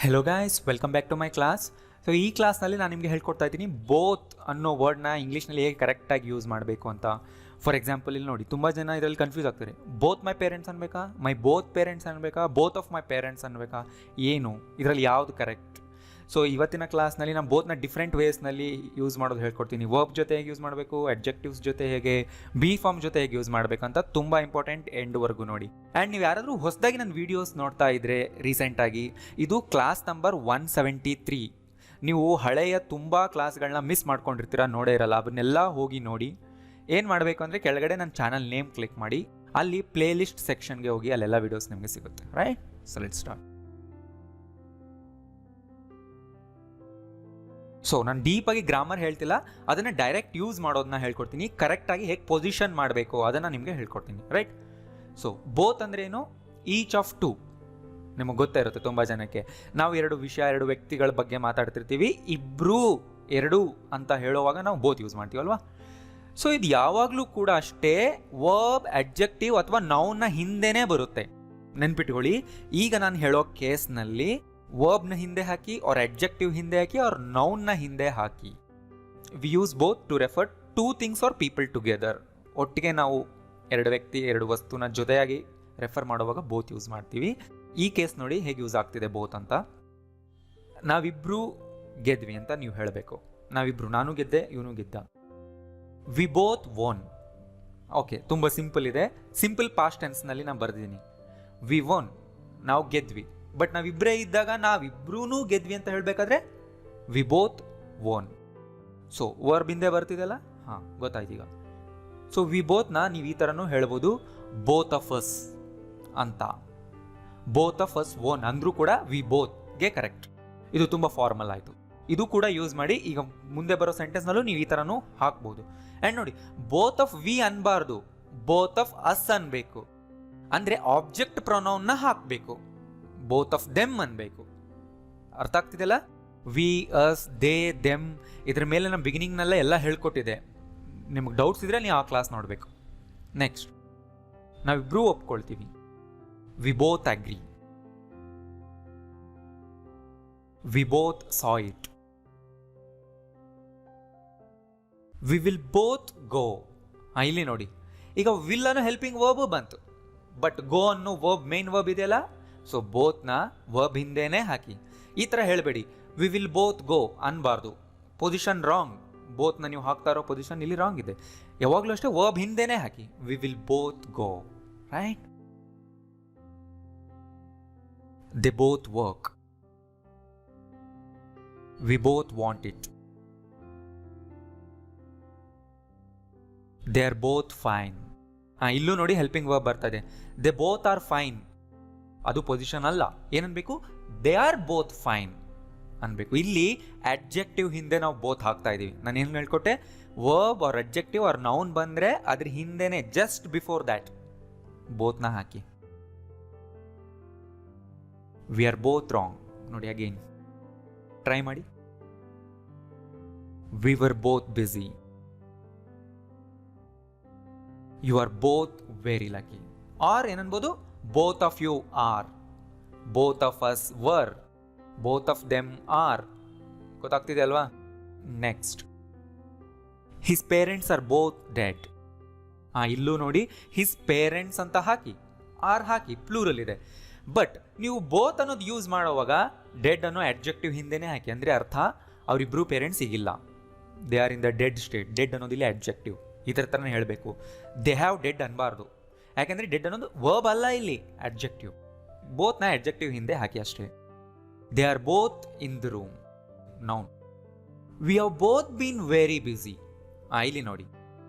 Hello guys, welcome back to my class. So ಈ ಕ್ಲಾಸ್ನಲ್ಲಿ ನಾನು ನಿಮಗೆ ಹೇಳ್ಕೊಡ್ತಾ ಇದ್ದೀನಿ ಬೋತ್ ಅನ್ನೋ ವರ್ಡ್ನ ಇಂಗ್ಲೀಷ್ನಲ್ಲಿ ಹೇಗೆ ಕರೆಕ್ಟಾಗಿ ಯೂಸ್ ಮಾಡಬೇಕು ಅಂತ. ಫಾರ್ ಎಕ್ಸಾಂಪಲ್ ಇಲ್ಲಿ ನೋಡಿ, ತುಂಬ ಜನ ಇದರಲ್ಲಿ ಕನ್ಫ್ಯೂಸ್ ಆಗ್ತಾರೆ. ಬೋತ್ ಮೈ ಪೇರೆಂಟ್ಸ್ ಅನ್ಬೇಕಾ, ಮೈ ಬೋತ್ ಪೇರೆಂಟ್ಸ್ ಅನ್ಬೇಕಾ, ಬೋತ್ ಆಫ್ ಮೈ ಪೇರೆಂಟ್ಸ್ ಅನ್ಬೇಕಾ, ಏನು ಇದರಲ್ಲಿ ಯಾವುದು ಕರೆಕ್ಟ್? ಸೊ ಇವತ್ತಿನ ಕ್ಲಾಸ್ನಲ್ಲಿ ನಾನು ಬೋತ್ನ ಡಿಫ್ರೆಂಟ್ ವೇಸ್ನಲ್ಲಿ ಯೂಸ್ ಮಾಡೋದು ಹೇಳ್ಕೊಡ್ತೀನಿ. ವರ್ಬ್ ಜೊತೆ ಹೇಗೆ ಯೂಸ್ ಮಾಡಬೇಕು, ಅಡ್ಜೆಕ್ಟಿವ್ಸ್ ಜೊತೆ ಹೇಗೆ, ಬಿ ಫಾರ್ಮ್ ಜೊತೆ ಹೇಗೆ ಯೂಸ್ ಮಾಡಬೇಕಂತ ತುಂಬ ಇಂಪಾರ್ಟೆಂಟ್, ಎಂಡ್ವರೆಗೂ ನೋಡಿ. ಆ್ಯಂಡ್ ನೀವು ಯಾರಾದರೂ ಹೊಸದಾಗಿ ನನ್ನ ವೀಡಿಯೋಸ್ ನೋಡ್ತಾ ಇದ್ದರೆ ರೀಸೆಂಟಾಗಿ, ಇದು ಕ್ಲಾಸ್ ನಂಬರ್ 173. ನೀವು ಹಳೆಯ ತುಂಬ ಕ್ಲಾಸ್ಗಳನ್ನ ಮಿಸ್ ಮಾಡ್ಕೊಂಡಿರ್ತೀರ, ನೋಡೇ ಇರಲ್ಲ. ಅದನ್ನೆಲ್ಲ ಹೋಗಿ ನೋಡಿ. ಏನು ಮಾಡಬೇಕು ಅಂದರೆ ಕೆಳಗಡೆ ನನ್ನ ಚಾನಲ್ ನೇಮ್ ಕ್ಲಿಕ್ ಮಾಡಿ, ಅಲ್ಲಿ ಪ್ಲೇ ಲಿಸ್ಟ್ ಸೆಕ್ಷನ್ಗೆ ಹೋಗಿ, ಅಲ್ಲೆಲ್ಲ ವೀಡಿಯೋಸ್ ನಿಮಗೆ ಸಿಗುತ್ತೆ. Right, so let's start. So ನಾನು ಡೀಪಾಗಿ ಗ್ರಾಮರ್ ಹೇಳ್ತಿಲ್ಲ, ಅದನ್ನು ಡೈರೆಕ್ಟ್ ಯೂಸ್ ಮಾಡೋದನ್ನ ಹೇಳ್ಕೊಡ್ತೀನಿ. ಕರೆಕ್ಟಾಗಿ ಹೇಗೆ ಪೊಸಿಷನ್ ಮಾಡಬೇಕು ಅದನ್ನು ನಿಮಗೆ ಹೇಳ್ಕೊಡ್ತೀನಿ. ರೈಟ್, ಸೊ ಬೋತ್ ಅಂದ್ರೇನು? Each of two. ನಿಮಗೆ ಗೊತ್ತೇ ಇರುತ್ತೆ ತುಂಬ ಜನಕ್ಕೆ. ನಾವು ಎರಡು ವಿಷಯ, ಎರಡು ವ್ಯಕ್ತಿಗಳ ಬಗ್ಗೆ ಮಾತಾಡ್ತಿರ್ತೀವಿ, ಇಬ್ಬರು, ಎರಡು ಅಂತ ಹೇಳುವಾಗ ನಾವು ಬೋತ್ ಯೂಸ್ ಮಾಡ್ತೀವಲ್ವಾ. ಸೊ ಇದು ಯಾವಾಗಲೂ ಕೂಡ ಅಷ್ಟೇ ವರ್ಬ್, ಅಡ್ಜೆಕ್ಟಿವ್ ಅಥವಾ ನೌನ್ನ ಹಿಂದೆನೇ ಬರುತ್ತೆ. ನೆನ್ಪಿಟ್ಕೊಳ್ಳಿ, ಈಗ ನಾನು ಹೇಳೋ ಕೇಸ್ನಲ್ಲಿ ವರ್ಬ್ನ ಹಿಂದೆ ಹಾಕಿ, ಅವ್ರ ಅಡ್ಜೆಕ್ಟಿವ್ ಹಿಂದೆ ಹಾಕಿ, ಅವ್ರ ನೌನ್ನ ಹಿಂದೆ ಹಾಕಿ. We use both to refer to things or people together. ಒಟ್ಟಿಗೆ ನಾವು ಎರಡು ವ್ಯಕ್ತಿ, ಎರಡು ವಸ್ತುನ ಜೊತೆಯಾಗಿ ರೆಫರ್ ಮಾಡುವಾಗ ಬೋತ್ ಯೂಸ್ ಮಾಡ್ತೀವಿ. ಈ ಕೇಸ್ ನೋಡಿ ಹೇಗೆ ಯೂಸ್ ಆಗ್ತಿದೆ ಬೋತ್ ಅಂತ. ನಾವಿಬ್ರು ಗೆದ್ವಿ ಅಂತ ನೀವು ಹೇಳಬೇಕು. ನಾವಿಬ್ರು, ನಾನು ಗೆದ್ದೆ, ಇವನು ಗೆದ್ದ. We both won. ಓಕೆ, ತುಂಬ ಸಿಂಪಲ್ ಇದೆ. ಸಿಂಪಲ್ ಪಾಸ್ಟ್ ಟೆನ್ಸ್ನಲ್ಲಿ ನಾನು ಬರೆದಿದ್ದೀನಿ. ವಿ ವೋನ್, ನಾವು ಗೆದ್ವಿ. ಬಟ್ ನಾವಿಬ್ಬರೇ ಇದ್ದಾಗ ನಾವಿಬ್ರೂ ಗೆದ್ವಿ ಅಂತ ಹೇಳಬೇಕಾದ್ರೆ we both won. So verb ಹಿಂದೆ ಬರ್ತಿದೆಯಲ್ಲ, ಹಾಂ ಗೊತ್ತಾಯ್ತು ಈಗ. ಸೊ ವಿ ಬೋತ್ನ ನೀವು ಈ ಥರನೂ ಹೇಳ್ಬೋದು, ಬೋತ್ ಆಫ್ ಅಸ್ ಅಂತ. ಬೋತ್ ಆಫ್ ಅಸ್ ವೋನ್ ಅಂದರೂ ಕೂಡ ವಿ ಬೋತ್ಗೆ ಕರೆಕ್ಟ್. ಇದು ತುಂಬ ಫಾರ್ಮಲ್ ಆಯಿತು. ಇದು ಕೂಡ ಯೂಸ್ ಮಾಡಿ. ಈಗ ಮುಂದೆ ಬರೋ ಸೆಂಟೆನ್ಸ್ನಲ್ಲೂ ನೀವು ಈ ಥರನೂ ಹಾಕ್ಬೋದು. ಆ್ಯಂಡ್ ನೋಡಿ, ಬೋತ್ ಆಫ್ ವಿ ಅನ್ಬಾರ್ದು, ಬೋತ್ ಆಫ್ ಅಸ್ ಅನ್ಬೇಕು. ಅಂದರೆ ಆಬ್ಜೆಕ್ಟ್ ಪ್ರೊನೌನ್ನ ಹಾಕಬೇಕು. ಬೋತ್ ಆಫ್ ದೆಮ್ ಅನ್ಬೇಕು. ಅರ್ಥ ಆಗ್ತಿದೆಯಲ್ಲ? ವಿ, ಅಸ್, ದೇ, ದೆಮ್, ಇದ್ರ ಮೇಲೆ ನಮ್ಮ ಬಿಗಿನಿಂಗ್ನಲ್ಲೇ ಎಲ್ಲ ಹೇಳ್ಕೊಟ್ಟಿದೆ. ನಿಮ್ಗೆ ಡೌಟ್ಸ್ ಇದ್ರೆ ನೀವು ಆ ಕ್ಲಾಸ್ ನೋಡಬೇಕು. ನೆಕ್ಸ್ಟ್, ನಾವಿಬ್ರೂ ಒಪ್ಕೊಳ್ತೀವಿ. We both agree. We both saw it. We will both go. ಇಲ್ಲಿ ನೋಡಿ, ಈಗ ವಿಲ್ ಅನ್ನೋ ಹೆಲ್ಪಿಂಗ್ ವರ್ಬ್ ಬಂತು, ಬಟ್ ಗೋ ಅನ್ನೋ ವರ್ಬ್, ಮೇನ್ ವರ್ಬ್ ಇದೆಯಲ್ಲ, ಸೊ ಬೋತ್ನ ವರ್ಬ್ ಹಿಂದೆನೇ ಹಾಕಿ. ಈ ಥರ ಹೇಳಬೇಡಿ, ವಿ ವಿಲ್ ಬೋತ್ ಗೋ ಅನ್ಬಾರ್ದು. Position wrong. ಬೋತ್ನ ನೀವು ಹಾಕ್ತಾ ಇರೋ ಪೊಸಿಷನ್ ಇಲ್ಲಿ ರಾಂಗ್ ಇದೆ. ಯಾವಾಗಲೂ ಅಷ್ಟೇ ವರ್ಬ್ ಹಿಂದೆನೇ ಹಾಕಿ. We will both go. Right. They both work. We both want it. They are both fine. ಇಲ್ಲೂ ನೋಡಿ ಹೆಲ್ಪಿಂಗ್ ವರ್ಬ್ ಬರ್ತದೆ. They both are fine. ಅದು ಪೊಸಿಷನ್ ಅಲ್ಲ. ಏನನ್ಬೇಕು? ದೇ ಆರ್ ಬೋತ್ ಫೈನ್ ಅನ್ಬೇಕು. ಇಲ್ಲಿ ಅಡ್ಜೆಕ್ಟಿವ್ ಹಿಂದೆ ನಾವು ಬೋತ್ ಹಾಕ್ತಾ ಇದೀವಿ. ನಾನು ಏನು ಹೇಳ್ಕೊಟ್ಟೆ? Verb or adjective or noun ಬಂದರೆ ಅದ್ರ ಹಿಂದೆನೆ, ಜಸ್ಟ್ ಬಿಫೋರ್ ದ್ಯಾಟ್ ಬೋತ್ನ ಹಾಕಿ. We are both wrong. ನೋಡಿ ಅಗೇನ್ ಟ್ರೈ ಮಾಡಿ. We were both busy. You are both very lucky. Are ಏನನ್ಬೋದು? Both of you are. Both of us were. Both of them are. ಗೊತ್ತಾಗ್ತಿದೆ ಅಲ್ವಾ? Next, his parents are both dead. ಇಲ್ಲೂ ನೋಡಿ, his parents ಅಂತ ಹಾಕಿ, are ಹಾಕಿ, plural ಇದೆ. But ನೀವು ಬೋತ್ ಅನ್ನೋದು ಯೂಸ್ ಮಾಡುವಾಗ ಡೆಡ್ ಅನ್ನೋ ಅಡ್ಜೆಕ್ಟಿವ್ ಹಿಂದೆನೇ ಹಾಕಿ. ಅಂದರೆ ಅರ್ಥ ಅವರಿಬ್ಬರು ಪೇರೆಂಟ್ಸ್ ಈಗಿಲ್ಲ, they are in the dead state. Dead ಅನ್ನೋದಿಲ್ಲ ಅಡ್ಜೆಕ್ಟಿವ್. ಈ ಥರನೇ ಹೇಳಬೇಕು. ದೇ ಹ್ಯಾವ್ ಡೆಡ್ ಅನ್ಬಾರ್ದು. ಯಾಕೆಂದರೆ ಡೆಡ್ ಅನ್ನೋದು ವರ್ಬ್ ಅಲ್ಲ, ಇಲ್ಲಿ ಅಡ್ಜೆಕ್ಟಿವ್. ಬೋತ್ನ ಅಡ್ಜೆಕ್ಟಿವ್ ಹಿಂದೆ ಹಾಕಿ ಅಷ್ಟೇ. They are both in the room. Noun. We have both been very busy. ಇಲ್ಲಿ ನೋಡಿ.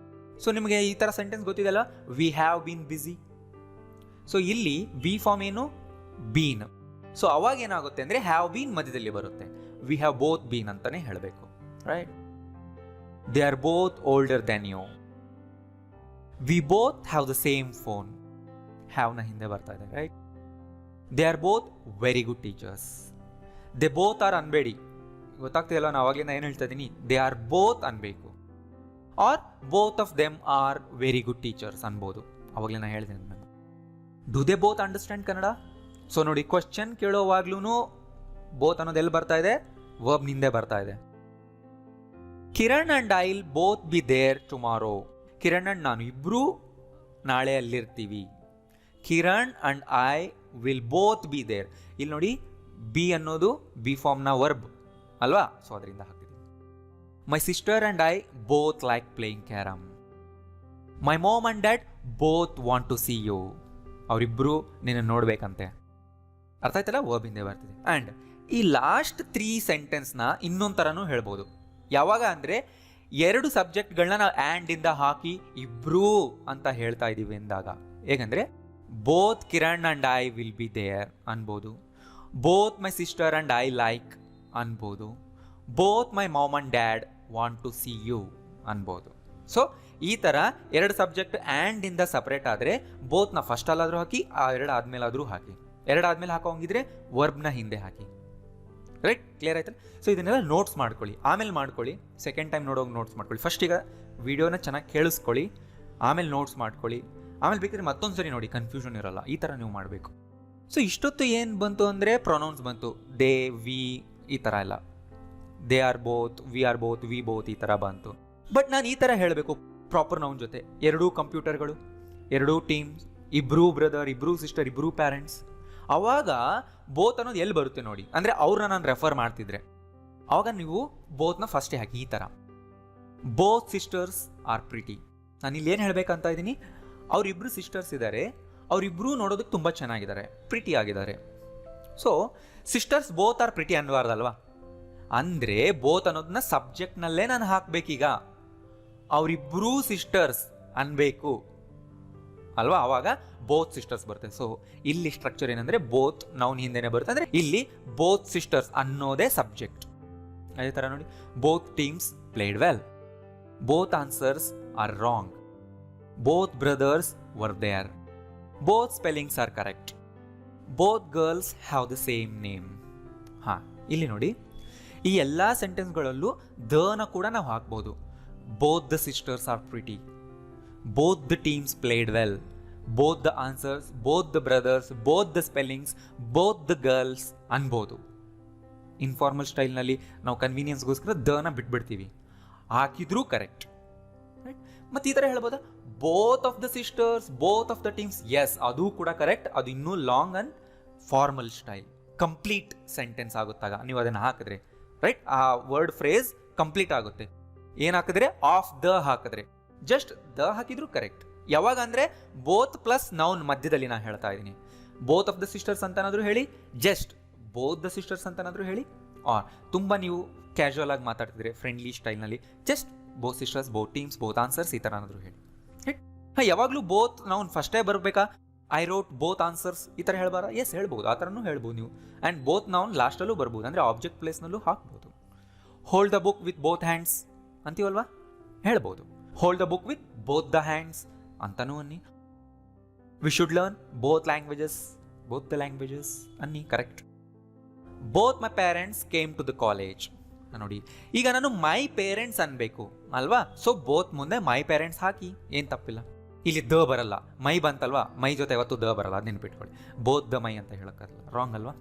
ಸೊ ನಿಮಗೆ ಈ ಥರ ಸೆಂಟೆನ್ಸ್ ಗೊತ್ತಿದೆಯಲ್ಲ, we have been busy. So ಇಲ್ಲಿ ವಿ ಫಾರ್ಮ್ ಏನು? ಬೀನ್. ಸೊ ಅವಾಗ ಏನಾಗುತ್ತೆ ಅಂದರೆ ಹ್ಯಾವ್ ಬೀನ್ ಮಧ್ಯದಲ್ಲಿ ಬರುತ್ತೆ. ವಿ ಹ್ಯಾವ್ ಬೋತ್ ಬೀನ್ ಅಂತಾನೆ ಹೇಳಬೇಕು. Right. They are both older than you. We both have the same phone. ಹ್ಯಾವ್ನ ಹಿಂದೆ ಬರ್ತಾ ಇದೆ. Right. They are both very good teachers. They both are ಅನ್ಬೇಡಿ. ಗೊತ್ತಾಗ್ತಿದೆಯಲ್ಲ, ನಾನು ಅವಾಗಲಿಂದ ಏನು ಹೇಳ್ತಾ ಇದ್ದೀನಿ? ದೇ ಆರ್ ಬೋತ್ ಅನ್ಬೇಕು. Are both of them are very good teachers ಅನ್ಬೋದು. ಅವಾಗಲೇ ನಾನು ಹೇಳ್ತೀನಿ ನಾನು. Do they both understand Kannada? So ನೋಡಿ, ಕ್ವಶನ್ ಕೇಳೋವಾಗ್ಲೂ ಬೋತ್ ಅನ್ನೋದು ಎಲ್ಲಿ ಬರ್ತಾ ಇದೆ, ವರ್ಬ್ ನಿಂದೆ ಬರ್ತಾ ಇದೆ. Kiran and I will both be there tomorrow. Kiran and ನಾನು ಇಬ್ರು ನಾಳೆ ಅಲ್ಲಿರ್ತೀವಿ. Kiran and I will both be there. ಇಲ್ಲಿ ನೋಡಿ ಬಿ ಅನ್ನೋದು ಬಿ ಫಾರ್ಮ್ನ ವರ್ಬ್ ಅಲ್ವಾ, ಸೊ ಅದರಿಂದ ಹಾಕಿದ್ದೀವಿ. My sister and I both like playing carrom. My mom and dad both want to see you. ಅವರಿಬ್ಬರು ನಿನ್ನ ನೋಡ್ಬೇಕಂತೆ. ಅರ್ಥ ಆಯ್ತಲ್ಲ, ವರ್ಬ್ ಹಿಂದೆ ಬರ್ತಿದೆ. ಆ್ಯಂಡ್ ಈ ಲಾಸ್ಟ್ 3 ಸೆಂಟೆನ್ಸ್ನ ಇನ್ನೊಂದು ಥರನೂ ಹೇಳ್ಬೋದು. ಯಾವಾಗ ಅಂದರೆ 2 ಸಬ್ಜೆಕ್ಟ್ಗಳನ್ನ ನಾವು ಆ್ಯಂಡಿಂದ ಹಾಕಿ ಇಬ್ರೂ ಅಂತ ಹೇಳ್ತಾ ಇದ್ದೀವಿ ಎಂದಾಗ, ಹೇಗಂದರೆ both Kiran and I will be there ಅನ್ಬೋದು, both my sister and I like ಅನ್ಬೋದು, both my mom and dad want to see you ಅನ್ಬೋದು. ಸೊ ಈ ಥರ 2 ಸಬ್ಜೆಕ್ಟ್ ಆ್ಯಂಡಿಂದ ಸಪ್ರೇಟ್ ಆದರೆ ಬೋತ್ನ ಫಸ್ಟ್ ಅಲ್ಲಾದರೂ ಹಾಕಿ, ಆ 2 ಆದಮೇಲಾದರೂ ಹಾಕಿ. 2 ಆದಮೇಲೆ ಹಾಕೋಂಗಿದ್ರೆ ವರ್ಬ್ನ ಹಿಂದೆ ಹಾಕಿ. ರೈಟ್, ಕ್ಲಿಯರ್ ಆಯ್ತಲ್ಲ? ಸೊ ಇದನ್ನೆಲ್ಲ ನೋಟ್ಸ್ ಮಾಡ್ಕೊಳ್ಳಿ, ಆಮೇಲೆ ಮಾಡ್ಕೊಳ್ಳಿ. ಸೆಕೆಂಡ್ ಟೈಮ್ ನೋಡೋಗಿ ನೋಟ್ಸ್ ಮಾಡ್ಕೊಳ್ಳಿ. ಫಸ್ಟ್ ಈಗ ವಿಡಿಯೋನ ಚೆನ್ನಾಗಿ ಕೇಳಿಸ್ಕೊಳ್ಳಿ, ಆಮೇಲೆ ನೋಟ್ಸ್ ಮಾಡ್ಕೊಳ್ಳಿ. ಆಮೇಲೆ ಬೇಕಿದ್ರೆ ಮತ್ತೊಂದು ಸರಿ ನೋಡಿ, ಕನ್ಫ್ಯೂಷನ್ ಇರೋಲ್ಲ. ಈ ಥರ ನೀವು ಮಾಡಬೇಕು. ಸೊ ಇಷ್ಟೊತ್ತು ಏನು ಬಂತು ಅಂದರೆ ಪ್ರೊನೌನ್ಸ್ ಬಂತು. ದೇ, ವಿ, ಈ ಥರ ಎಲ್ಲ. They are both, V are both, we both ಈ ಥರ ಬಂತು. ಬಟ್ ನಾನು ಈ ಥರ ಹೇಳಬೇಕು ಪ್ರಾಪರ್ ನೌನ್ ಜೊತೆ. 2 ಕಂಪ್ಯೂಟರ್ಗಳು, 2 ಟೀಮ್ಸ್, ಇಬ್ಬರೂ ಬ್ರದರ್, ಇಬ್ಬರೂ ಸಿಸ್ಟರ್, ಇಬ್ಬರೂ ಪ್ಯಾರೆಂಟ್ಸ್. ಅವಾಗ ಬೋತ್ ಅನ್ನೋದು ಎಲ್ಲಿ ಬರುತ್ತೆ ನೋಡಿ, ಅಂದರೆ ಅವ್ರನ್ನ ನಾನು ರೆಫರ್ ಮಾಡ್ತಿದ್ರೆ ಅವಾಗ ನೀವು ಬೋತ್ನ ಫಸ್ಟೇ ಹಾಕಿ. ಈ ಥರ ಬೋತ್ ಸಿಸ್ಟರ್ಸ್ ಆರ್ ಪ್ರಿಟಿ. ನಾನು ಇಲ್ಲಿ ಏನು ಹೇಳಬೇಕಂತ ಇದ್ದೀನಿ, ಅವರಿಬ್ಬರು ಸಿಸ್ಟರ್ಸ್ ಇದ್ದಾರೆ, ಅವರಿಬ್ಬರೂ ನೋಡೋದಕ್ಕೆ ತುಂಬ ಚೆನ್ನಾಗಿದ್ದಾರೆ, ಪ್ರಿಟಿ ಆಗಿದ್ದಾರೆ. So sisters both are pretty ಅನ್ನಬಾರ್ದಲ್ವಾ? ಅಂದರೆ ಬೋತ್ ಅನ್ನೋದನ್ನ ಸಬ್ಜೆಕ್ಟ್ನಲ್ಲೇ ನಾನು ಹಾಕಬೇಕೀಗ. ಅವರಿಬ್ಬರೂ ಸಿಸ್ಟರ್ಸ್ ಅನ್ಬೇಕು ಅಲ್ವಾ, ಆವಾಗ ಬೋತ್ ಸಿಸ್ಟರ್ಸ್ ಬರುತ್ತೆ. ಸೊ ಇಲ್ಲಿ ಸ್ಟ್ರಕ್ಚರ್ ಏನಂದರೆ ಬೋತ್ ನೌನ್ ಹಿಂದೆನೇ ಬರುತ್ತೆ, ಅಂದರೆ ಇಲ್ಲಿ ಬೋತ್ ಸಿಸ್ಟರ್ಸ್ ಅನ್ನೋದೇ ಸಬ್ಜೆಕ್ಟ್. ಅದೇ ಥರ ನೋಡಿ, both teams played well, both answers are wrong, both brothers were there, both spellings are correct, both girls have the same name. ಹಾಂ, ಇಲ್ಲಿ ನೋಡಿ, ಈ ಎಲ್ಲ ಸೆಂಟೆನ್ಸ್ಗಳಲ್ಲೂ ದನ ಕೂಡ ನಾವು ಹಾಕ್ಬೋದು. Both the sisters are pretty, both the teams played well, both the answers, both the brothers, both the spellings, both the girls ಅನ್ಬೋದು. ಇನ್ಫಾರ್ಮಲ್ ಸ್ಟೈಲ್ನಲ್ಲಿ ನಾವು ಕನ್ವೀನಿಯನ್ಸ್ಗೋಸ್ಕರ ದನ ಬಿಟ್ಬಿಡ್ತೀವಿ, ಹಾಕಿದ್ರೂ ಕರೆಕ್ಟ್. ರೈಟ್, ಮತ್ತು ಈ ಥರ ಹೇಳ್ಬೋದಾ, both of the sisters, both of the teams. Yes, ಅದು ಕೂಡ ಕರೆಕ್ಟ್. ಅದು ಇನ್ನೂ long and formal style, complete sentence ಆಗುತ್ತಾಗ ನೀವು ಅದನ್ನು ಹಾಕಿದ್ರೆ. ರೈಟ್, ಆ ವರ್ಡ್ ಫ್ರೇಸ್ ಕಂಪ್ಲೀಟ್ ಆಗುತ್ತೆ. ಏನು ಹಾಕಿದ್ರೆ, ಆಫ್ ದ ಹಾಕಿದ್ರೆ, ಜಸ್ಟ್ ದ ಹಾಕಿದ್ರು ಕರೆಕ್ಟ್. ಯಾವಾಗ ಅಂದರೆ ಬೋತ್ ಪ್ಲಸ್ ನೌನ್ ಮಧ್ಯದಲ್ಲಿ ನಾನು ಹೇಳ್ತಾ ಇದ್ದೀನಿ. ಬೋತ್ ಆಫ್ ದ ಸಿಸ್ಟರ್ಸ್ ಅಂತನಾದರೂ ಹೇಳಿ, ಜಸ್ಟ್ ಬೋತ್ ದ ಸಿಸ್ಟರ್ಸ್ ಅಂತನಾದರೂ ಹೇಳಿ, ಆರ್ ತುಂಬ ನೀವು ಕ್ಯಾಶುವಲ್ ಆಗಿ ಮಾತಾಡ್ತಿದ್ರೆ ಫ್ರೆಂಡ್ಲಿ ಸ್ಟೈಲ್ನಲ್ಲಿ just both sisters, both teams, both answers ಈ ಥರ ಏನಾದರೂ ಹೇಳಿ. ಹಾಂ, ಯಾವಾಗಲೂ ಬೋತ್ ನೌನ್ ಫಸ್ಟೇ ಬರಬೇಕಾ? ಐ ರೋಟ್ ಬೋತ್ ಆನ್ಸರ್ಸ್ ಈ ಥರ ಹೇಳ್ಬಾರ? ಎಸ್, ಹೇಳ್ಬೋದು, ಆ ಥರನೂ ಹೇಳ್ಬೋದು ನೀವು. ಆ್ಯಂಡ್ ಬೋತ್ ನೌನ್ ಲಾಸ್ಟಲ್ಲೂ ಬರ್ಬೋದು, ಅಂದರೆ ಆಬ್ಜೆಕ್ಟ್ ಪ್ಲೇಸ್ನಲ್ಲೂ ಹಾಕ್ಬೋದು. Hold the book with both hands ಅಂತೀವಲ್ವಾ, ಹೇಳ್ಬೋದು. Hold the book with both the hands ಅಂತನೂ ಅನ್ನಿ. We should learn both languages, both the languages ಅನ್ನಿ, correct. Both my parents came to the college. ನೋಡಿ, ಈಗ ನಾನು ಮೈ ಪೇರೆಂಟ್ಸ್ ಅನ್ಬೇಕು ಅಲ್ವಾ, ಸೊ ಬೋತ್ ಮುಂದೆ ಮೈ ಪೇರೆಂಟ್ಸ್ ಹಾಕಿ, ಏನು ತಪ್ಪಿಲ್ಲ. ಇಲ್ಲಿ ದ ಬರಲ್ಲ, ಮೈ ಬಂತಲ್ವಾ, ಮೈ ಜೊತೆ ಯಾವತ್ತು ದ ಬರಲ್ಲ, ಅದು ನೆನ್ಪಿಟ್ಕೊಳ್ಳಿ. ಬೋತ್ ದ ಮೈ ಅಂತ ಹೇಳೋಕ್ಕಾಗಲ್ಲ, ರಾಂಗ್ ಅಲ್ವಾ?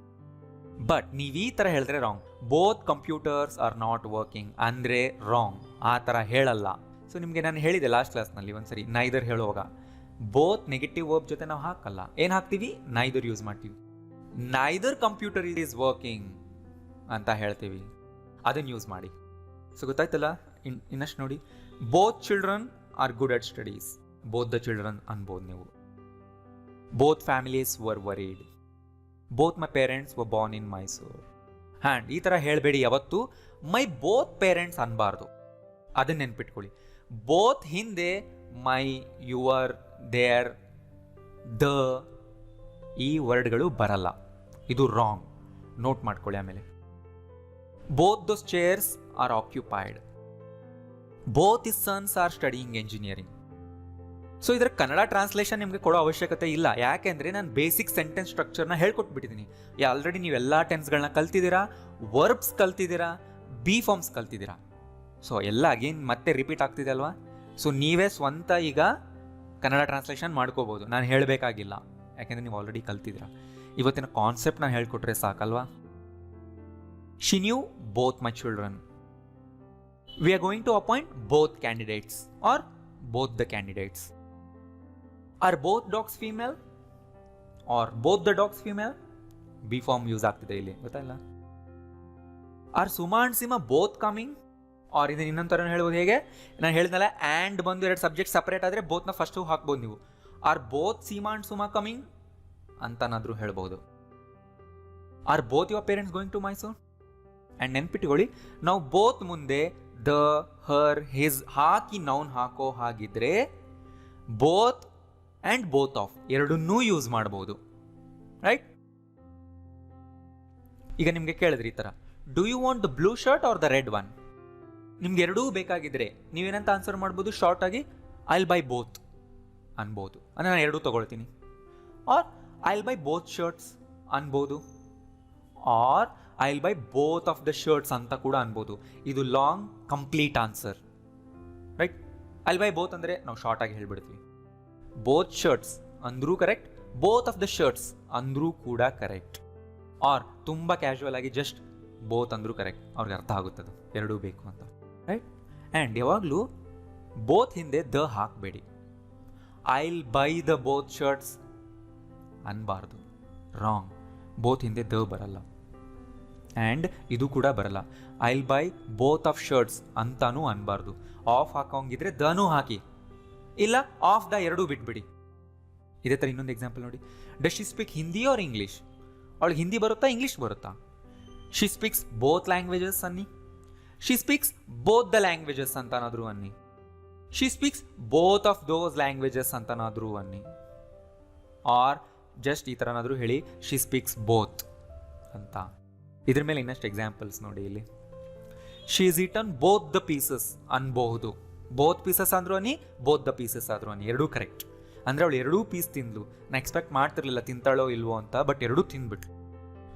ಬಟ್ ನೀವು ಈ ಥರ ಹೇಳಿದ್ರೆ wrong. Both computers are not working ಅಂದರೆ ರಾಂಗ್, ಆ ಥರ ಹೇಳಲ್ಲ. ಸೊ ನಿಮಗೆ ನಾನು ಹೇಳಿದೆ ಲಾಸ್ಟ್ ಕ್ಲಾಸ್ನಲ್ಲಿ ಒಂದ್ಸರಿ, ನೈದರ್ ಹೇಳುವಾಗ ಬೋತ್ ನೆಗೆಟಿವ್ ವರ್ಬ್ ಜೊತೆ ನಾವು ಹಾಕಲ್ಲ. ಏನು ಹಾಕ್ತೀವಿ? ನೈದರ್ ಯೂಸ್ ಮಾಡ್ತೀವಿ. ನೈದರ್ ಕಂಪ್ಯೂಟರ್ ಈಸ್ ವರ್ಕಿಂಗ್ ಅಂತ ಹೇಳ್ತೀವಿ, ಅದನ್ನು ಯೂಸ್ ಮಾಡಿ. ಸೊ ಗೊತ್ತಾಯ್ತಲ್ಲ? ಇನ್ನಷ್ಟು ನೋಡಿ, both children are good at studies, both the children ಅನ್ಬೋದು ನೀವು. Both families var varied, both my parents var born in Mysore. Hand ಈ ಥರ ಹೇಳಬೇಡಿ ಯಾವತ್ತು, ಮೈ ಬೋತ್ ಪೇರೆಂಟ್ಸ್ ಅನ್ಬಾರ್ದು, ಅದನ್ನ ನೆನ್ಪಿಟ್ಕೊಳ್ಳಿ. ಬೋತ್ ಹಿಂದೆ ಮೈ, ಯುವರ್, ದೇರ್, ದ ಈ ವರ್ಡ್ಗಳು ಬರಲ್ಲ, ಇದು ರಾಂಗ್, ನೋಟ್ ಮಾಡ್ಕೊಳ್ಳಿ. ಆಮೇಲೆ both those chairs are occupied, both his sons are studying engineering. So ಇದರ ಕನ್ನಡ ಟ್ರಾನ್ಸ್ಲೇಷನ್ ನಿಮಗೆ ಕೊಡೋ ಅವಶ್ಯಕತೆ ಇಲ್ಲ, ಯಾಕೆಂದರೆ ನಾನು ಬೇಸಿಕ್ ಸೆಂಟೆನ್ಸ್ ಸ್ಟ್ರಕ್ಚರ್ನ ಹೇಳ್ಕೊಟ್ಬಿಟ್ಟಿದ್ದೀನಿ. ಆಲ್ರೆಡಿ ನೀವೆಲ್ಲ ಟೆನ್ಸ್ಗಳನ್ನ ಕಲ್ತಿದ್ದೀರಾ, ವರ್ಬ್ಸ್ ಕಲ್ತಿದ್ದೀರಾ, ಬಿ ಫಾರ್ಮ್ಸ್ ಕಲ್ತಿದ್ದೀರಾ. ಸೊ ಎಲ್ಲ ಅಗೇನ್ ಮತ್ತೆ ರಿಪೀಟ್ ಆಗ್ತಿದೆ ಅಲ್ವಾ? ಸೊ ನೀವೇ ಸ್ವಂತ ಈಗ ಕನ್ನಡ ಟ್ರಾನ್ಸ್ಲೇಷನ್ ಮಾಡ್ಕೋಬೋದು, ನಾನು ಹೇಳಬೇಕಾಗಿಲ್ಲ, ಯಾಕೆಂದರೆ ನೀವು ಆಲ್ರೆಡಿ ಕಲ್ತಿದ್ದೀರಾ. ಇವತ್ತಿನ ಕಾನ್ಸೆಪ್ಟ್ ನಾನು ಹೇಳ್ಕೊಟ್ರೆ ಸಾಕಲ್ವಾ? She knew both my children. We are going to appoint both candidates or both the candidates. Are both dogs female or both the dogs female? B form use ಆಗ್ತಿದೆ ಇಲ್ಲಿ, ಗೊತ್ತಾಯಿಲ್ಲ. Or Suma and Seema both coming, or ಇದನ್ನ ಇನ್ನೊಂದು ಥರ ಹೇಳ್ಬೋದು. ಹೇಗೆ ನಾನು ಹೇಳಿದ್ನಲ್ಲ, ಆ್ಯಂಡ್ ಬಂದು ಎರಡು ಸಬ್ಜೆಕ್ಟ್ ಸಪ್ರೇಟ್ ಆದರೆ ಬೋತ್ನ ಫಸ್ಟು ಹಾಕ್ಬೋದು ನೀವು. Or both Seema and Suma coming ಅಂತನಾದರೂ ಹೇಳ್ಬೋದು. Or both your parents going to Mysore? And ನೆನ್ಪಿಟ್ಕೊಳ್ಳಿ, ನಾವು ಬೋತ್ ಮುಂದೆ ದ, ಹರ್, ಹಿಸ್ ಹಾಕಿ ನೌನ್ ಹಾಕೋ ಹಾಗಿದ್ರೆ ಬೋತ್ ಆ್ಯಂಡ್ ಬೋತ್ ಆಫ್ ಎರಡನ್ನೂ ಯೂಸ್ ಮಾಡ್ಬೋದು, ರೈಟ್? ಈಗ ನಿಮಗೆ ಕೇಳಿದ್ರಿ ಈ ಥರ, do you want the blue shirt or the red one? ನಿಮ್ಗೆ ಎರಡೂ ಬೇಕಾಗಿದ್ರೆ ನೀವೇನಂತ ಆನ್ಸರ್ ಮಾಡ್ಬೋದು? ಶಾರ್ಟ್ ಆಗಿ ಐ ವಿಲ್ ಬೈ ಬೋತ್ ಅನ್ಬೋದು, ಅಂದರೆ ನಾನು ಎರಡೂ ತೊಗೊಳ್ತೀನಿ. Or I will buy both shirts ಅನ್ಬೋದು, or I will buy both of the shirts ಅಂತ ಕೂಡ ಅನ್ಬೋದು. ಇದು long complete answer, right? I will buy both ಅಂದರೆ ನಾವು ಶಾರ್ಟ್ ಆಗಿ ಹೇಳ್ಬಿಡ್ತೀವಿ. ಬೋತ್ ಶರ್ಟ್ಸ್ ಅಂದ್ರೂ correct, both of the shirts ಅಂದ್ರೂ ಕೂಡ ಕರೆಕ್ಟ್. ಆರ್ ತುಂಬ ಕ್ಯಾಶುವಲ್ ಆಗಿ ಜಸ್ಟ್ ಬೋತ್ ಅಂದ್ರೂ ಕರೆಕ್ಟ್, ಅವ್ರಿಗೆ ಅರ್ಥ ಆಗುತ್ತದೆ ಎರಡೂ ಬೇಕು ಅಂತ, ರೈಟ್? ಆ್ಯಂಡ್ ಯಾವಾಗಲೂ ಬೋತ್ ಹಿಂದೆ ದ ಹಾಕಬೇಡಿ. I will buy the both shirts ಅನ್ಬಾರ್ದು, ರಾಂಗ್. ಬೋತ್ ಹಿಂದೆ ದ ಬರಲ್ಲ, ಆ್ಯಂಡ್ ಇದು ಕೂಡ ಬರಲ್ಲ. I will buy both of shirts ಅಂತಾನೂ ಅನ್ಬಾರ್ದು. ಆಫ್ ಹಾಕೋಂಗಿದ್ರೆ ದನೂ ಹಾಕಿ, ಇಲ್ಲ ಆಫ್ ದ ಎರಡೂ ಬಿಟ್ಬಿಡಿ. ಇದೇ ಥರ ಇನ್ನೊಂದು ಎಕ್ಸಾಂಪಲ್ ನೋಡಿ. Does she speak Hindi or English? ಅವಳಿಗೆ ಹಿಂದಿ ಬರುತ್ತಾ, ಇಂಗ್ಲೀಷ್ ಬರುತ್ತಾ? ಶಿ ಸ್ಪೀಕ್ಸ್ ಬೋತ್ ಲ್ಯಾಂಗ್ವೇಜಸ್ ಅನ್ನಿ, she speaks both the languages ಅಂತನಾದರೂ ಅನ್ನಿ, she speaks both of those languages ಅಂತನಾದರೂ ಅನ್ನಿ, ಆರ್ ಜಸ್ಟ್ ಈ ಥರನಾದರೂ ಹೇಳಿ ಶಿ ಸ್ಪೀಕ್ಸ್ ಬೋತ್ ಅಂತ. ಇದ್ರ ಮೇಲೆ ಇನ್ನಷ್ಟು ಎಕ್ಸಾಂಪಲ್ಸ್ ನೋಡಿ ಇಲ್ಲಿ. She is eaten both the pieces ಅನ್ಬಹುದು. ಬೋತ್ ಪೀಸಸ್ ಆದರೂ ಅನ್ನಿ, ಬೋತ್ ದ ಪೀಸಸ್ ಆದರೂ ಅನ್ನಿ, ಎರಡೂ ಕರೆಕ್ಟ್. ಅಂದರೆ ಅವಳು ಎರಡೂ ಪೀಸ್ ತಿಂದ್ಲು. ನಾನು ಎಕ್ಸ್ಪೆಕ್ಟ್ ಮಾಡ್ತಿರ್ಲಿಲ್ಲ ತಿಂತಾಳೋ ಇಲ್ವೋ ಅಂತ, ಬಟ್ ಎರಡೂ ತಿಂದ್ಬಿಟ್ಲು.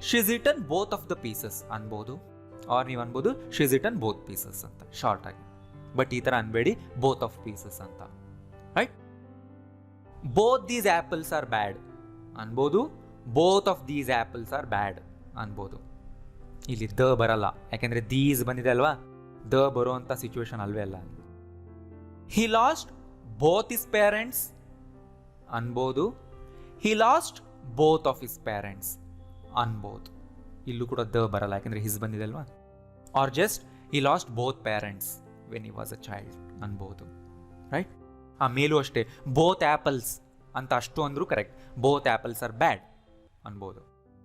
She is eaten both of the pieces ಅನ್ಬೋದು, ಆರ್ ನೀವು ಅನ್ಬೋದು she is eaten both pieces ಅಂತ ಶಾರ್ಟ್ ಆಗಿ. ಬಟ್ ಈ ಥರ ಅನ್ಬೇಡಿ, ಬೋತ್ ಆಫ್ ಪೀಸಸ್ ಅಂತ, right? Both these apples are bad ಅನ್ಬೋದು, both of these apples are bad ಅನ್ಬೋದು. ಇಲ್ಲಿ ದ ಬರಲ್ಲ, ಯಾಕೆಂದರೆ ದೀಸ್ ಬಂದಿದೆ ಅಲ್ವಾ, ದ ಬರೋ ಅಂಥ ಸಿಚುವೇಶನ್ ಅಲ್ವೇ ಅಲ್ಲ. He lost both his parents ಅನ್ಬೋದು, he lost both of his parents ಅನ್ಬೋದು. ಇಲ್ಲೂ ಕೂಡ ದ ಬರಲ್ಲ, ಯಾಕೆಂದರೆ ಹಿಸ್ ಬಂದಿದೆ ಅಲ್ವಾ. Or just he lost both parents when he was a child ಅನ್ಬೋದು, ರೈಟ್? ಆ ಮೇಲೂ ಅಷ್ಟೇ, ಬೋತ್ ಆ್ಯಪಲ್ಸ್ ಅಂತ ಅಷ್ಟು ಅಂದರೂ correct, both apples are bad ಅನ್ಬೋದು.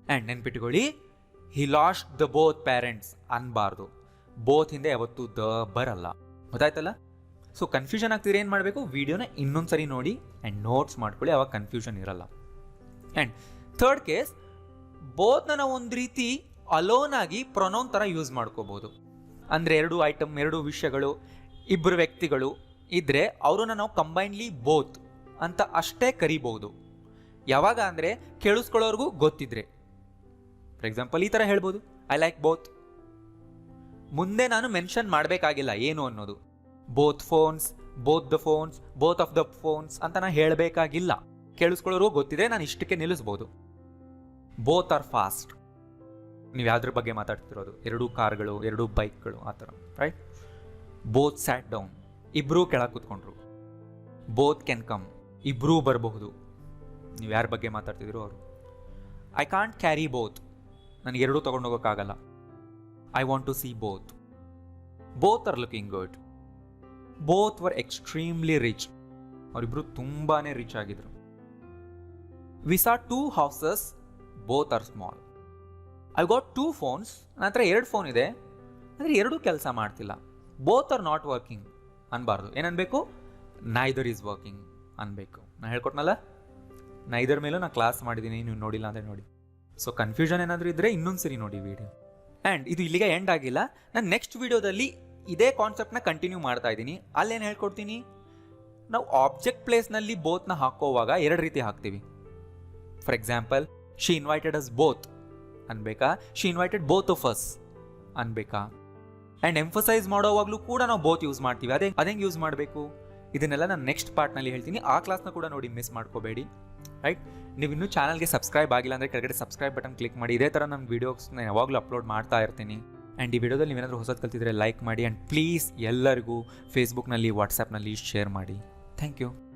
ಆ್ಯಂಡ್ ನೆನ್ಪಿಟ್ಕೊಳ್ಳಿ, he lost the both parents ಅನ್ಬಾರ್ದು, ಬೋತ್ ಹಿಂದೆ ಯಾವತ್ತೂ ದ ಬರಲ್ಲ, ಗೊತ್ತಾಯ್ತಲ್ಲ? ಸೊ ಕನ್ಫ್ಯೂಷನ್ ಆಗ್ತಿದ್ರೆ ಏನು ಮಾಡಬೇಕು, ವಿಡಿಯೋನ ಇನ್ನೊಂದ್ಸರಿ ನೋಡಿ ಆ್ಯಂಡ್ ನೋಟ್ಸ್ ಮಾಡ್ಕೊಳ್ಳಿ, ಅವಾಗ ಕನ್ಫ್ಯೂಷನ್ ಇರಲ್ಲ. ಆ್ಯಂಡ್ ಥರ್ಡ್ ಕೇಸ್, ಬೋತ್ನ ನಾವು ಒಂದು ರೀತಿ ಅಲೋನ್ ಆಗಿ ಪ್ರೊನೌನ್ ಥರ ಯೂಸ್ ಮಾಡ್ಕೋಬೋದು. ಅಂದರೆ ಎರಡು ಐಟಮ್, ಎರಡು ವಿಷಯಗಳು, ಇಬ್ಬರು ವ್ಯಕ್ತಿಗಳು ಇದ್ದರೆ ಅವರನ್ನ ನಾವು ಕಂಬೈನ್ಲಿ ಬೋತ್ ಅಂತ ಅಷ್ಟೇ ಕರಿಬೋದು. ಯಾವಾಗ ಅಂದರೆ ಕೇಳಿಸ್ಕೊಳ್ಳೋರ್ಗೂ ಗೊತ್ತಿದ್ರೆ. ಫಾರ್ ಎಕ್ಸಾಂಪಲ್ ಈ ಥರ ಹೇಳ್ಬೋದು, ಐ ಲೈಕ್ ಬೋತ್. ಮುಂದೆ ನಾನು ಮೆನ್ಷನ್ ಮಾಡಬೇಕಾಗಿಲ್ಲ ಏನು ಅನ್ನೋದು. Both phones, both the phones, both of the phones ಅಂತ ನಾನು ಹೇಳಬೇಕಾಗಿಲ್ಲ. ಕೇಳಿಸ್ಕೊಳ್ಳೋರು ಗೊತ್ತಿದೆ, ನಾನು ಇಷ್ಟಕ್ಕೆ ನಿಲ್ಲಿಸ್ಬೋದು. ಬೋತ್ ಆರ್ ಫಾಸ್ಟ್, ನೀವು ಯಾವುದ್ರ ಬಗ್ಗೆ ಮಾತಾಡ್ತಿರೋದು, ಎರಡೂ ಕಾರ್ಗಳು, ಎರಡೂ ಬೈಕ್ಗಳು ಆ ಥರ, ರೈಟ್? ಬೋತ್ ಸ್ಯಾಟ್ ಡೌನ್, ಇಬ್ಬರೂ ಕೆಳಗೆ ಕೂತ್ಕೊಂಡ್ರು. ಬೋತ್ ಕ್ಯಾನ್ ಕಮ್, ಇಬ್ಬರೂ ಬರಬಹುದು. ನೀವು ಯಾರ ಬಗ್ಗೆ ಮಾತಾಡ್ತಿದ್ರು ಅವರು. ಐ ಕಾಂಟ್ ಕ್ಯಾರಿ ಬೋತ್, ನನಗೆ ಎರಡೂ ತೊಗೊಂಡೋಗೋಕ್ಕಾಗಲ್ಲ. I want to see both. Both are looking good. Both were extremely rich, ಅವರಿಬ್ಬರು ತುಂಬಾ ರಿಚ್ ಆಗಿದ್ರು. We saw two houses, both are small. I got two phones, ನನ್ನ ಹತ್ರ ಎರಡು ಫೋನ್ ಇದೆ, ಅಂದರೆ ಎರಡೂ ಕೆಲಸ ಮಾಡ್ತಿಲ್ಲ. ಬೋತ್ ಆರ್ ನಾಟ್ ವರ್ಕಿಂಗ್ ಅನ್ಬಾರ್ದು, ಏನನ್ಬೇಕು, ನೈದರ್ ಈಸ್ ವರ್ಕಿಂಗ್ ಅನ್ಬೇಕು. ನಾನು ಹೇಳ್ಕೊಟ್ನಲ್ಲ, ನೈದರ್ ಮೇಲೂ ನಾನು ಕ್ಲಾಸ್ ಮಾಡಿದ್ದೀನಿ, ನೀವು ನೋಡಿಲ್ಲ ಅಂದರೆ ನೋಡಿ. ಸೊ ಕನ್ಫ್ಯೂಷನ್ ಏನಾದರೂ ಇದ್ದರೆ ಇನ್ನೊಂದು ಸರಿ ನೋಡಿ ವಿಡಿಯೋ. ಆ್ಯಂಡ್ ಇದು ಇಲ್ಲಿಗೆ ಎಂಡ್ ಆಗಿಲ್ಲ, ನಾನು ನೆಕ್ಸ್ಟ್ ವಿಡಿಯೋದಲ್ಲಿ ಇದೇ ಕಾನ್ಸೆಪ್ಟ್ನ ಕಂಟಿನ್ಯೂ ಮಾಡ್ತಾ ಇದ್ದೀನಿ. ಅಲ್ಲೇನು ಹೇಳ್ಕೊಡ್ತೀನಿ, ನಾವು ಆಬ್ಜೆಕ್ಟ್ ಪ್ಲೇಸ್ನಲ್ಲಿ ಬೋತ್ನ ಹಾಕೋವಾಗ ಎರಡು ರೀತಿ ಹಾಕ್ತೀವಿ. For example, she invited us both ಅನ್ಬೇಕಾ, she invited both of us ಅನ್ಬೇಕಾ. ಆ್ಯಂಡ್ ಎಂಫಸೈಸ್ ಮಾಡೋವಾಗಲೂ ಕೂಡ ನಾವು ಬೋತ್ ಯೂಸ್ ಮಾಡ್ತೀವಿ. ಅದೇಂಗೆ ಯೂಸ್ ಮಾಡಬೇಕು, ಇದನ್ನೆಲ್ಲ ನಾನು ನೆಕ್ಸ್ಟ್ ಪಾರ್ಟ್ನಲ್ಲಿ ಹೇಳ್ತೀನಿ. ಆ ಕ್ಲಾಸ್ನ ಕೂಡ ನೋಡಿ, ಮಿಸ್ ಮಾಡ್ಕೋಬೇಡಿ, ರೈಟ್? ನೀವು ಇನ್ನೂ ಚಾನಲ್ಗೆ ಸಬ್ಸ್ಕ್ರೈಬ್ ಆಗಿಲ್ಲ ಅಂದರೆ ಕೆಳಗಡೆ ಸಬ್ಸ್ಕ್ರೈಬ್ ಬಟನ್ ಕ್ಲಿಕ್ ಮಾಡಿ. ಇದೇ ಥರ ನನ್ನ ವೀಡಿಯೋಸ್ನ ಯಾವಾಗಲೂ ಅಪ್ಲೋಡ್ ಮಾಡ್ತಾ ಇರ್ತೀನಿ. ಆ್ಯಂಡ್ ಈ ವಿಡಿಯೋದಲ್ಲಿ ನೀವೇನಾದರೂ ಹೊಸದು ಕಲ್ತಿದ್ರೆ ಲೈಕ್ ಮಾಡಿ ಆ್ಯಂಡ್ ಪ್ಲೀಸ್ ಎಲ್ಲರಿಗೂ ಫೇಸ್ಬುಕ್ನಲ್ಲಿ ವಾಟ್ಸಪ್ನಲ್ಲಿ ಶೇರ್ ಮಾಡಿ. Thank you.